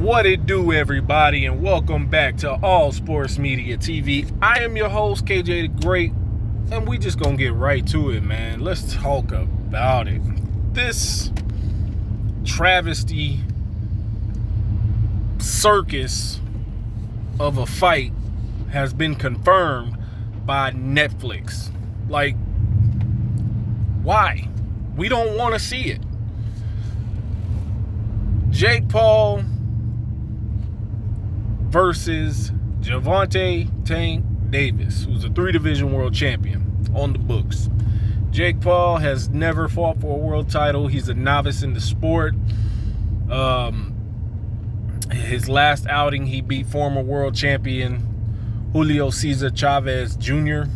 What it do, everybody, and welcome back to All Sports Media TV. I am your host, KJ the Great, and we just gonna get right to it, man. Let's talk about it. This travesty circus of a fight has been confirmed by Netflix. Like, why? We don't want to see it. Jake Paul versus Gervonta Tank Davis, who's a 3-division world champion on the books. Jake Paul has never fought for a world title. He's a novice in the sport. His last outing, he beat former world champion Julio Cesar Chavez Jr.,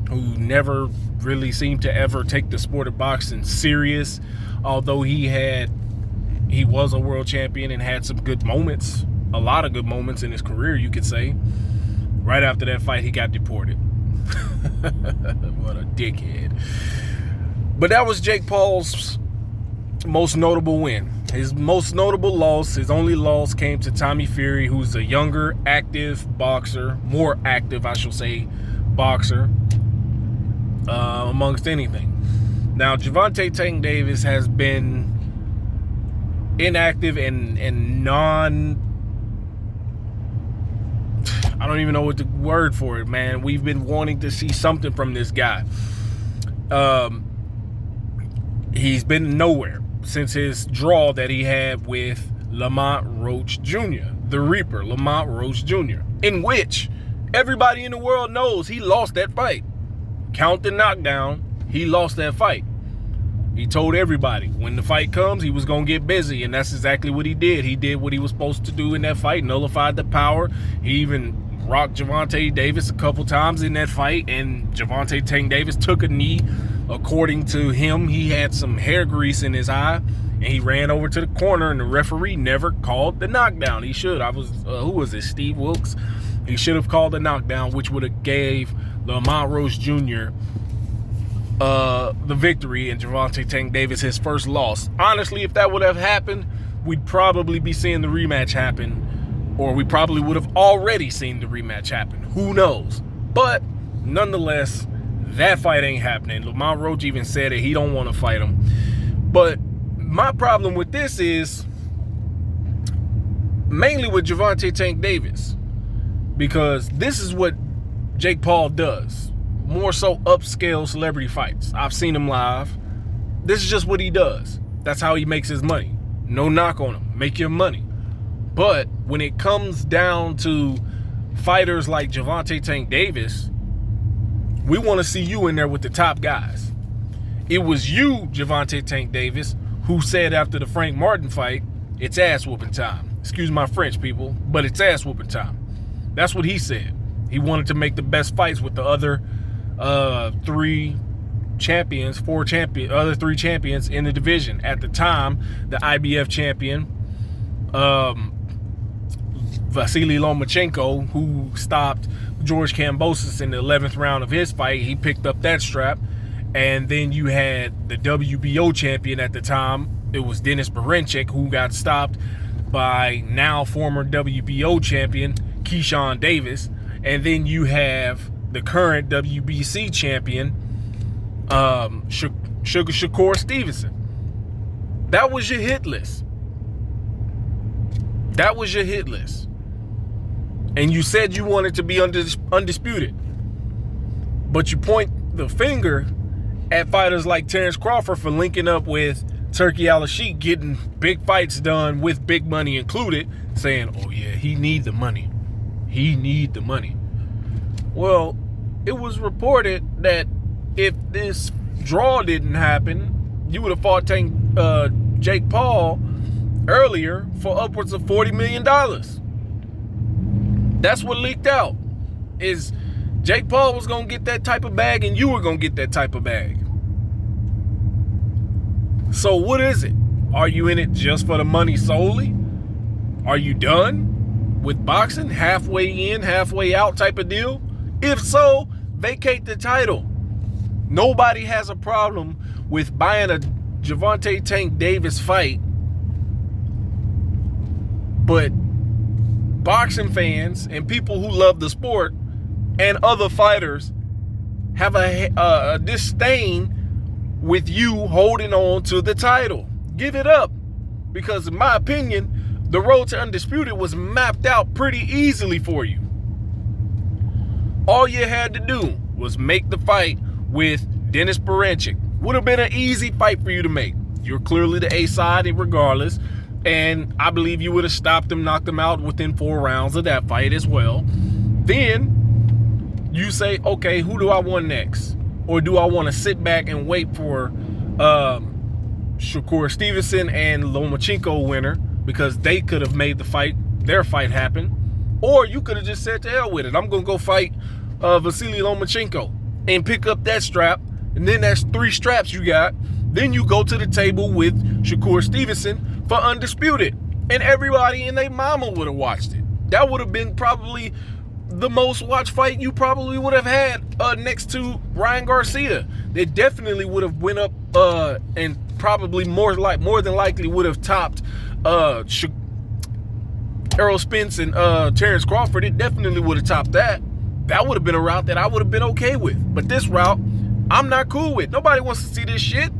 who never really seemed to ever take the sport of boxing serious, although he was a world champion and had some good moments, a lot of good moments in his career, you could say. Right after that fight, he got deported. What a dickhead. But that was Jake Paul's most notable win. His most notable loss, his only loss, came to Tommy Fury, who's a younger, active boxer, more active, I should say, boxer, amongst anything. Now, Gervonta Tank Davis has been inactive and I don't even know what the word for it, man. We've been wanting to see something from this guy. He's been nowhere since his draw that he had with Lamont Roach Jr., the Reaper, Lamont Roach Jr., in which everybody in the world knows he lost that fight. Count the knockdown, he lost that fight. He told everybody when the fight comes, he was going to get busy, and that's exactly what he did. He did what he was supposed to do in that fight, nullified the power. He even rocked Gervonta Davis a couple times in that fight, and Gervonta Tank Davis took a knee. According to him, he had some hair grease in his eye, and he ran over to the corner, and the referee never called the knockdown. He should. Who was it, Steve Wilkes? He should have called the knockdown, which would have gave Lamont Roach Jr. The victory, and Gervonta Tank Davis his first loss. Honestly, if that would have happened, we'd probably be seeing the rematch happen, or we probably would have already seen the rematch happen. Who knows? But nonetheless, that fight ain't happening. Lamont Roach even said it. He don't want to fight him. But my problem with this is mainly with Gervonta Tank Davis, because this is what Jake Paul does. More so upscale celebrity fights. I've seen him live. This is just what he does. That's how he makes his money. No knock on him. Make your money. But when it comes down to fighters like Gervonta Tank Davis, we want to see you in there with the top guys. It was you, Gervonta Tank Davis, who said after the Frank Martin fight, it's ass whooping time. Excuse my French, people, but it's ass whooping time. That's what he said. He wanted to make the best fights with the other three champions in the division. At the time, the IBF champion, Vasily Lomachenko, who stopped George Kambosos in the 11th round of his fight, he picked up that strap. And then you had the WBO champion at the time. It was Denis Berinchyk, who got stopped by now former WBO champion Keyshawn Davis. And then you have the current WBC champion, Sugar Shakur Stevenson. That was your hit list. That was your hit list. And you said you wanted to be undisputed. But you point the finger at fighters like Terrence Crawford for linking up with Turki Al-Sheikh, getting big fights done with big money included, saying, oh yeah, he need the money. He need the money. Well, it was reported that if this draw didn't happen, you would have fought Jake Paul earlier for upwards of $40 million. That's what leaked out, is Jake Paul was going to get that type of bag and you were going to get that type of bag. So what is it? Are you in it just for the money solely? Are you done with boxing? Halfway in, halfway out type of deal? If so, vacate the title. Nobody has a problem with buying a Gervonta Tank Davis fight But boxing fans and people who love the sport and other fighters have a disdain with you holding on to the title. Give it up. Because in my opinion, the road to undisputed was mapped out pretty easily for you. All you had to do was make the fight with Dennis Baranchyk. Would have been an easy fight for you to make. You're clearly the A side regardless. And I believe you would have stopped him, knocked him out within 4 rounds of that fight as well. Then you say, okay, who do I want next? Or do I want to sit back and wait for Shakur Stevenson and Lomachenko winner, because they could have made their fight happen? Or you could have just said to hell with it. I'm going to go fight Vasily Lomachenko and pick up that strap. And then that's 3 straps you got. Then you go to the table with Shakur Stevenson for undisputed. And everybody and their mama would have watched it. That would have been probably the most watched fight you probably would have had next to Ryan Garcia. They definitely would have went up and probably more than likely would have topped Errol Spence and Terrence Crawford. It definitely would have topped that. That would have been a route that I would have been okay with. But this route, I'm not cool with. Nobody wants to see this shit.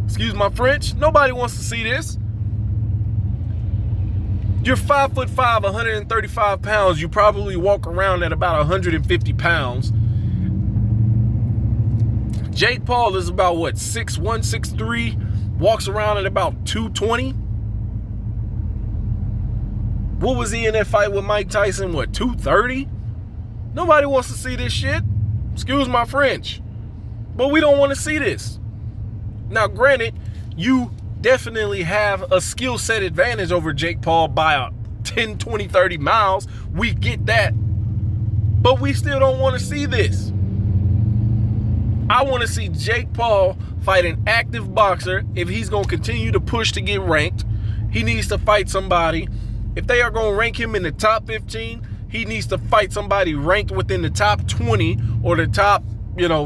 Excuse my French. Nobody wants to see this. You're 5'5", 135 pounds. You probably walk around at about 150 pounds. Jake Paul is about, what, 6'1", 6'3", walks around at about 220. What was he in that fight with Mike Tyson? What, 230? Nobody wants to see this shit. Excuse my French. But we don't want to see this. Now, granted, you definitely have a skill set advantage over Jake Paul by 10, 20, 30 miles. We get that. But we still don't want to see this. I want to see Jake Paul fight an active boxer. If he's going to continue to push to get ranked, he needs to fight somebody. If they are going to rank him in the top 15, he needs to fight somebody ranked within the top 20 or the top,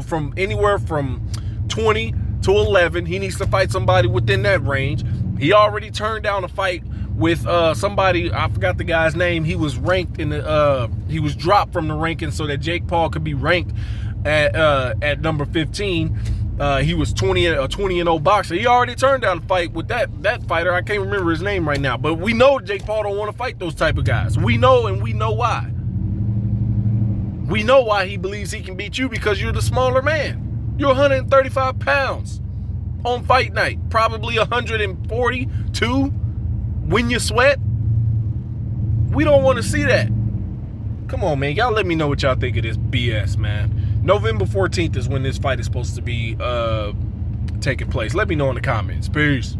from anywhere from 20 to 11. He needs to fight somebody within that range. He already turned down a fight with somebody, I forgot the guy's name. He was ranked he was dropped from the ranking so that Jake Paul could be ranked at number 15. He was 20-0 boxer. He already turned down a fight with that fighter. I can't remember his name right now, but we know Jake Paul don't want to fight those type of guys. We know, and we know why. We know why he believes he can beat you, because you're the smaller man. You're 135 pounds on fight night, probably 142 when you sweat. We don't want to see that. Come on, man. Y'all let me know what y'all think of this BS, man. November 14th is when this fight is supposed to be taking place. Let me know in the comments. Peace.